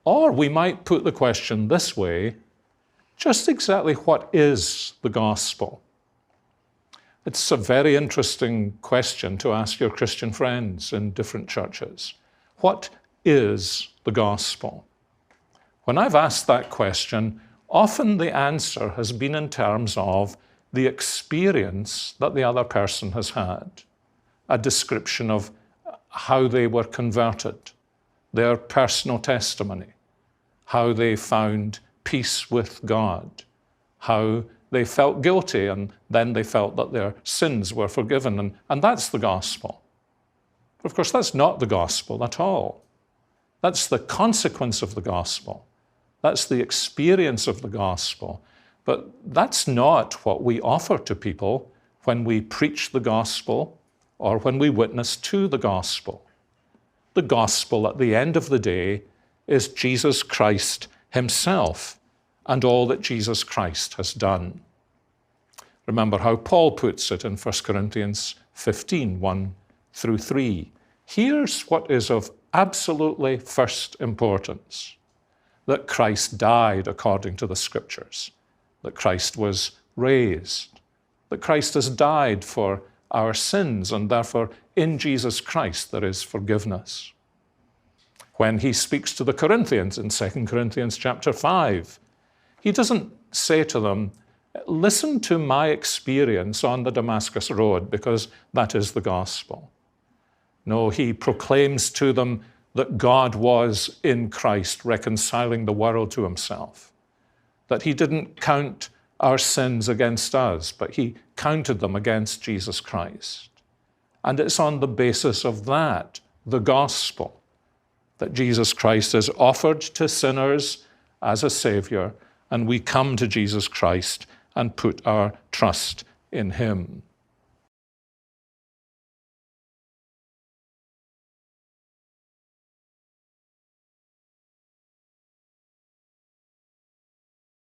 Or we might put the question this way: just exactly what is the gospel? It's a very interesting question to ask your Christian friends in different churches. What is the gospel? When I've asked that question, often the answer has been in terms of the experience that the other person has had, a description of how they were converted, their personal testimony, how they found peace with God, how they felt guilty and then they felt that their sins were forgiven, and that's the gospel. Of course, that's not the gospel at all. That's the consequence of the gospel. That's the experience of the gospel. But that's not what we offer to people when we preach the gospel or when we witness to the gospel. The gospel at the end of the day is Jesus Christ himself and all that Jesus Christ has done. Remember how Paul puts it in 1 Corinthians 15, 1 through 3. Here's what is of absolutely first importance: that Christ died according to the Scriptures, that Christ was raised, that Christ has died for our sins, and therefore in Jesus Christ there is forgiveness. When he speaks to the Corinthians in 2 Corinthians chapter 5, he doesn't say to them, listen to my experience on the Damascus Road, because that is the gospel. No, he proclaims to them that God was in Christ reconciling the world to himself, that he didn't count our sins against us, but he counted them against Jesus Christ. And it's on the basis of that, the gospel, that Jesus Christ is offered to sinners as a Savior, and we come to Jesus Christ and put our trust in him.